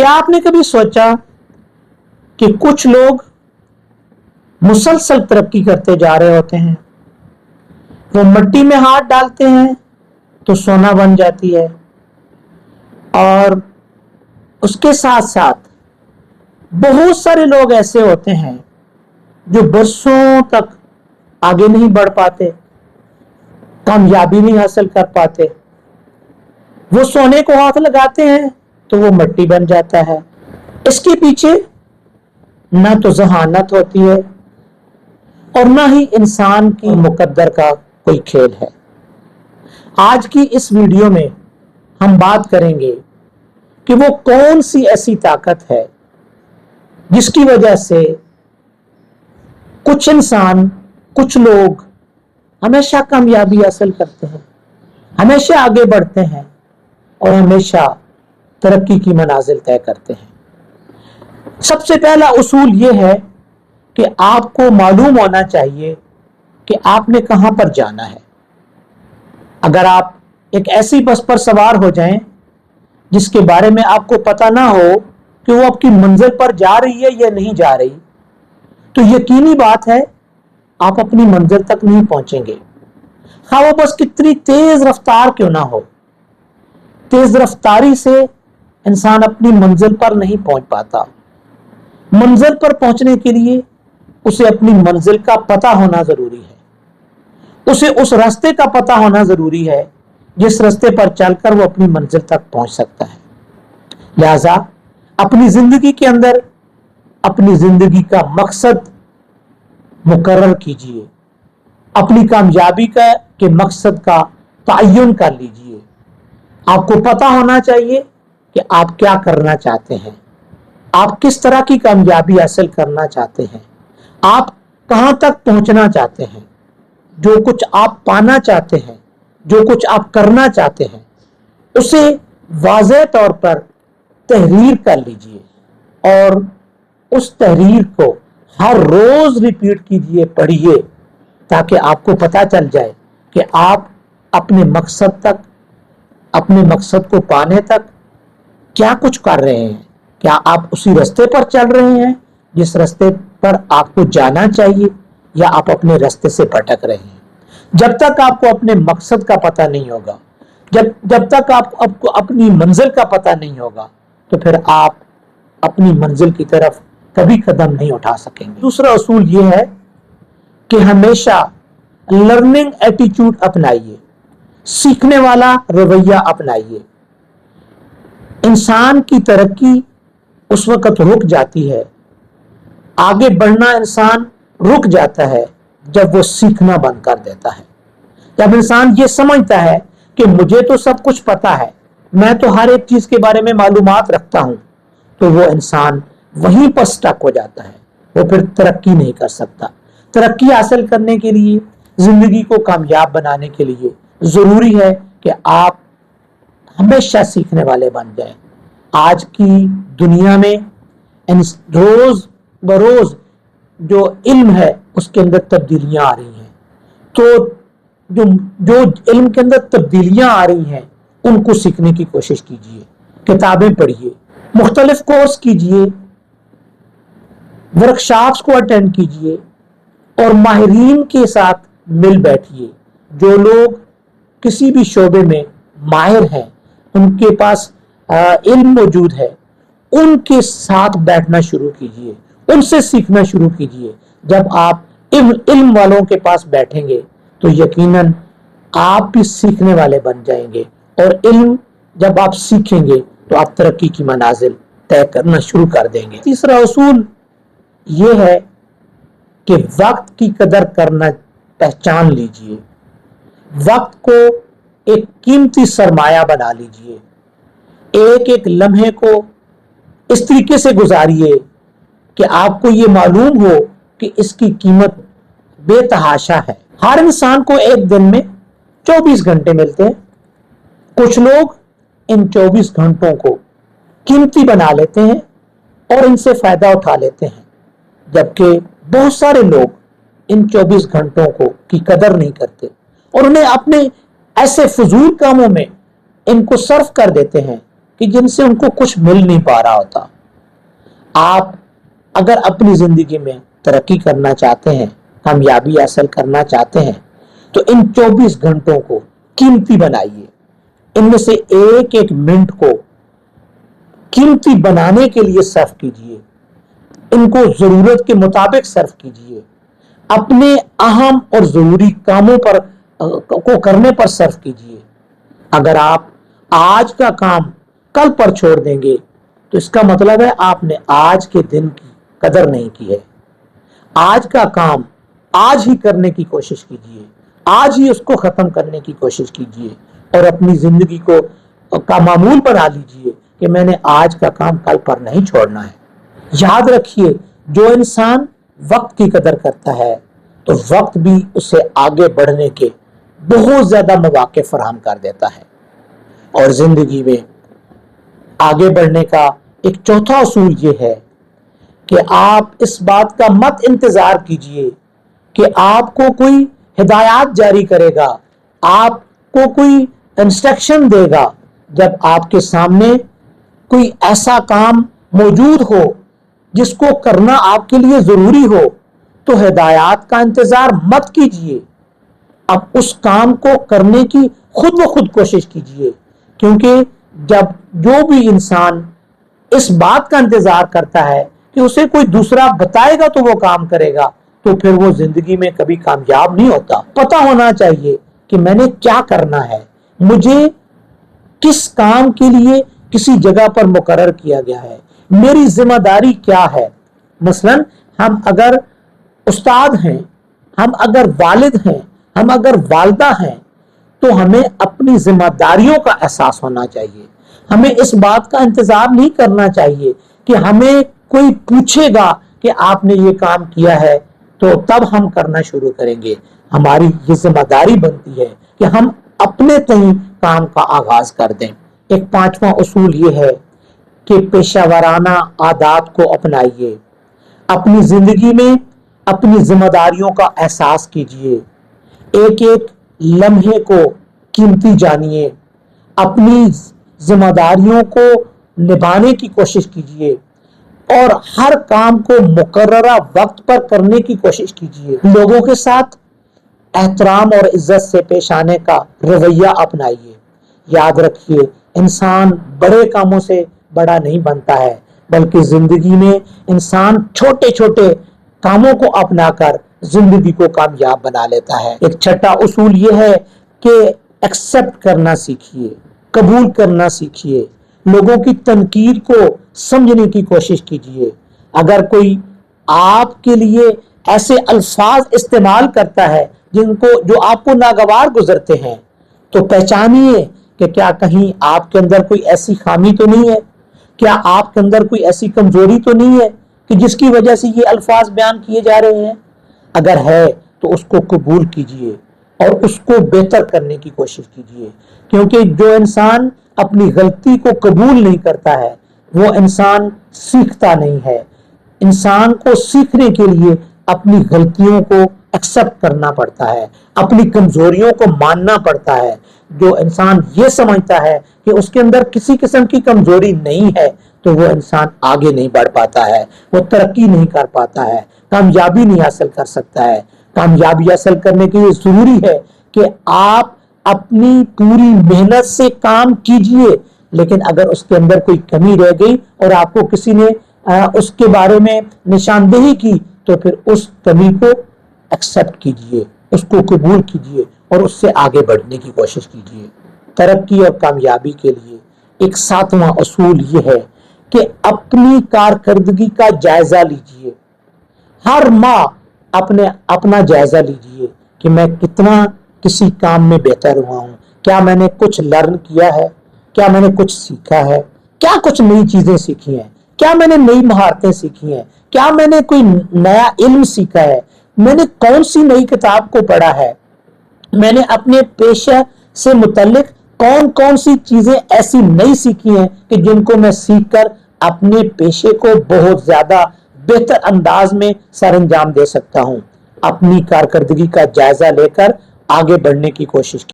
क्या आपने कभी सोचा कि कुछ लोग मुसलसल तरक्की करते जा रहे होते हैं, वो मिट्टी में हाथ डालते हैं तो सोना बन जाती है, और उसके साथ साथ बहुत सारे लोग ऐसे होते हैं जो बरसों तक आगे नहीं बढ़ पाते, कामयाबी नहीं हासिल कर पाते। वो सोने को हाथ लगाते हैं तो वो मिट्टी बन जाता है। इसके पीछे ना तो जहानत होती है और ना ही इंसान की मुकद्दर का कोई खेल है। आज की इस वीडियो में हम बात करेंगे कि वो कौन सी ऐसी ताकत है जिसकी वजह से कुछ इंसान, कुछ लोग हमेशा कामयाबी हासिल करते हैं, हमेशा आगे बढ़ते हैं और हमेशा तरक्की की मनाजिल तय करते हैं। सबसे पहला उसूल यह है कि आपको मालूम होना चाहिए कि आपने कहां पर जाना है। अगर आप एक ऐसी बस पर सवार हो जाएं जिसके बारे में आपको पता ना हो कि वो आपकी मंजिल पर जा रही है या नहीं जा रही, तो यकीनी बात है आप अपनी मंजिल तक नहीं पहुंचेंगे। हाँ, वो बस कितनी तेज रफ्तार क्यों ना हो, तेज रफ्तारी से इंसान अपनी मंजिल पर नहीं पहुंच पाता। मंजिल पर पहुंचने के लिए उसे अपनी मंजिल का पता होना जरूरी है, उसे उस रास्ते का पता होना जरूरी है जिस रास्ते पर चलकर वो अपनी मंजिल तक पहुंच सकता है। लिहाजा अपनी जिंदगी के अंदर अपनी जिंदगी का मकसद मुकर्रर कीजिए, अपनी कामयाबी के मकसद का तयन कर लीजिए। आपको पता होना चाहिए कि आप क्या करना चाहते हैं, आप किस तरह की कामयाबी हासिल करना चाहते हैं, आप कहां तक पहुंचना चाहते हैं। जो कुछ आप पाना चाहते हैं, जो कुछ आप करना चाहते हैं, उसे वाज़ेह तौर पर तहरीर कर लीजिए और उस तहरीर को हर रोज रिपीट कीजिए, पढ़िए, ताकि आपको पता चल जाए कि आप अपने मकसद तक, अपने मकसद को पाने तक क्या कुछ कर रहे हैं। क्या आप उसी रास्ते पर चल रहे हैं जिस रास्ते पर आपको जाना चाहिए, या आप अपने रास्ते से भटक रहे हैं। जब तक आपको अपने मकसद का पता नहीं होगा, जब तक आपको अपनी मंजिल का पता नहीं होगा, तो फिर आप अपनी मंजिल की तरफ कभी कदम नहीं उठा सकेंगे। दूसरा उसूल यह है कि हमेशा लर्निंग एटीट्यूड अपनाइए, सीखने वाला रवैया अपनाइए। इंसान की तरक्की उस वक्त रुक जाती है, आगे बढ़ना इंसान रुक जाता है जब वो सीखना बंद कर देता है। जब इंसान ये समझता है कि मुझे तो सब कुछ पता है, मैं तो हर एक चीज के बारे में मालूमात रखता हूं, तो वो इंसान वहीं पर स्टक हो जाता है, वो फिर तरक्की नहीं कर सकता। तरक्की हासिल करने के लिए, जिंदगी को कामयाब बनाने के लिए जरूरी है कि आप हमेशा सीखने वाले बन जाएं। आज की दुनिया में रोज बरोज जो इल्म है उसके अंदर तब्दीलियां आ रही हैं, तो जो इल्म के अंदर तब्दीलियां आ रही हैं उनको सीखने की कोशिश कीजिए, किताबें पढ़िए, मुख्तलिफ कोर्स कीजिए, वर्कशॉप्स को अटेंड कीजिए और माहिरीन के साथ मिल बैठिए। जो लोग किसी भी शोबे में माहिर हैं, उनके पास इल्म मौजूद है, उनके साथ बैठना शुरू कीजिए, उनसे सीखना शुरू कीजिए। जब आप इल्म वालों के पास बैठेंगे तो यकीनन आप भी सीखने वाले बन जाएंगे, और इल्म जब आप सीखेंगे तो आप तरक्की की मनाजिल तय करना शुरू कर देंगे। तीसरा उसूल ये है कि वक्त की कदर करना पहचान लीजिए, वक्त को एक कीमती सरमाया बना लीजिए। एक एक लम्हे को इस तरीके से गुजारिए कि आपको ये मालूम हो कि इसकी कीमत बेतहाशा है। हर इंसान को एक दिन में 24 घंटे मिलते हैं। कुछ लोग इन 24 घंटों को कीमती बना लेते हैं और इनसे फायदा उठा लेते हैं, जबकि बहुत सारे लोग इन 24 घंटों की कदर नहीं करते और उन्हें अपने ऐसे फजूल कामों में इनको सर्फ कर देते हैं कि जिनसे उनको कुछ मिल नहीं पा रहा होता। आप अगर अपनी जिंदगी में तरक्की करना चाहते हैं, कामयाबी हासिल करना चाहते हैं, तो इन 24 घंटों को कीमती बनाइए। इनमें से एक एक मिनट को कीमती बनाने के लिए सर्फ कीजिए। इनको जरूरत के मुताबिक सर्फ कीजिए। अपने अहम और जरूरी कामों पर को करने पर सर्फ कीजिए। अगर आप आज का काम कल पर छोड़ देंगे तो इसका मतलब है आपने आज के दिन की कदर नहीं की है। आज का काम आज ही करने की कोशिश कीजिए, आज ही उसको खत्म करने की कोशिश कीजिए और अपनी जिंदगी का मामूल बना लीजिए कि मैंने आज का काम कल पर नहीं छोड़ना है। याद रखिए, जो इंसान वक्त की कदर करता है तो वक्त भी उसे आगे बढ़ने के बहुत ज्यादा मौके फराहम कर देता है। और जिंदगी में आगे बढ़ने का एक चौथा उसूल ये है कि आप इस बात का मत इंतजार कीजिए कि आपको कोई हिदायत जारी करेगा, आपको कोई इंस्ट्रक्शन देगा। जब आपके सामने कोई ऐसा काम मौजूद हो जिसको करना आपके लिए जरूरी हो, तो हिदायत का इंतजार मत कीजिए। अब उस काम को करने की खुद ब खुद कोशिश कीजिए, क्योंकि जब जो भी इंसान इस बात का इंतजार करता है कि उसे कोई दूसरा बताएगा तो वो काम करेगा, तो फिर वो जिंदगी में कभी कामयाब नहीं होता। पता होना चाहिए कि मैंने क्या करना है, मुझे किस काम के लिए किसी जगह पर मुकर्रर किया गया है, मेरी जिम्मेदारी क्या है। मसलन हम अगर उस्ताद हैं, हम अगर वालिद हैं, हम अगर वालदा हैं, तो हमें अपनी जिम्मेदारियों का एहसास होना चाहिए। हमें इस बात का इंतजार नहीं करना चाहिए कि हमें कोई पूछेगा कि आपने ये काम किया है तो तब हम करना शुरू करेंगे। हमारी ये जिम्मेदारी बनती है कि हम अपने तय काम का आगाज कर दें। एक पांचवा उसूल ये है कि पेशावराना आदात को अपनाइए। अपनी जिंदगी में अपनी जिम्मेदारियों का एहसास कीजिए। एक एक लम्हे को कीमती जानिए। अपनी जिम्मेदारियों को निभाने की कोशिश कीजिए और हर काम को मुकर्ररा वक्त पर करने की कोशिश कीजिए। लोगों के साथ एहतराम और इज्जत से पेश आने का रवैया अपनाइए। याद रखिए, इंसान बड़े कामों से बड़ा नहीं बनता है, बल्कि जिंदगी में इंसान छोटे छोटे कामों को अपनाकर जिंदगी को कामयाब बना लेता है। एक छठा उसूल यह है कि एक्सेप्ट करना सीखिए, कबूल करना सीखिए। लोगों की तनकीद को समझने की कोशिश कीजिए। अगर कोई आपके लिए ऐसे अल्फाज इस्तेमाल करता है जो आपको नागवार गुजरते हैं, तो पहचानिए कि क्या कहीं आपके अंदर कोई ऐसी खामी तो नहीं है, क्या आपके अंदर कोई ऐसी कमजोरी तो नहीं है कि जिसकी वजह से ये अल्फाज बयान किए जा रहे हैं। अगर है तो उसको कबूल कीजिए और उसको बेहतर करने की कोशिश कीजिए, क्योंकि जो इंसान अपनी गलती को कबूल नहीं करता है वो इंसान सीखता नहीं है। इंसान को सीखने के लिए अपनी गलतियों को एक्सेप्ट करना पड़ता है, अपनी कमजोरियों को मानना पड़ता है। जो इंसान ये समझता है कि उसके अंदर किसी किस्म की कमजोरी नहीं है, तो वो इंसान आगे नहीं बढ़ पाता है, वो तरक्की नहीं कर पाता है, कामयाबी नहीं हासिल कर सकता है। कामयाबी हासिल करने के लिए जरूरी है कि आप अपनी पूरी मेहनत से काम कीजिए, लेकिन अगर उसके अंदर कोई कमी रह गई और आपको किसी ने उसके बारे में निशानदेही की, तो फिर उस कमी को एक्सेप्ट कीजिए, उसको कबूल कीजिए और उससे आगे बढ़ने की कोशिश कीजिए। तरक्की और कामयाबी के लिए एक सातवां उसूल ये है कि अपनी कारकर्दगी का जायजा लीजिए। हर माह अपना जायजा लीजिए कि मैं कितना किसी काम में बेहतर हुआ हूं, क्या मैंने कुछ लर्न किया है, क्या मैंने कुछ सीखा है, क्या कुछ नई चीजें सीखी हैं, क्या मैंने नई महारतें सीखी हैं, क्या मैंने कोई नया इल्म सीखा है, मैंने कौन सी नई किताब को पढ़ा है, मैंने अपने पेशे से मुतल्लिक कौन कौन सी चीजें ऐसी नई सीखी हैं कि जिनको मैं सीखकर अपने पेशे को बहुत ज्यादा बेहतर अंदाज में सरअंजाम दे सकता हूं। अपनी कारकर्दगी का जायजा लेकर आगे बढ़ने की कोशिश की।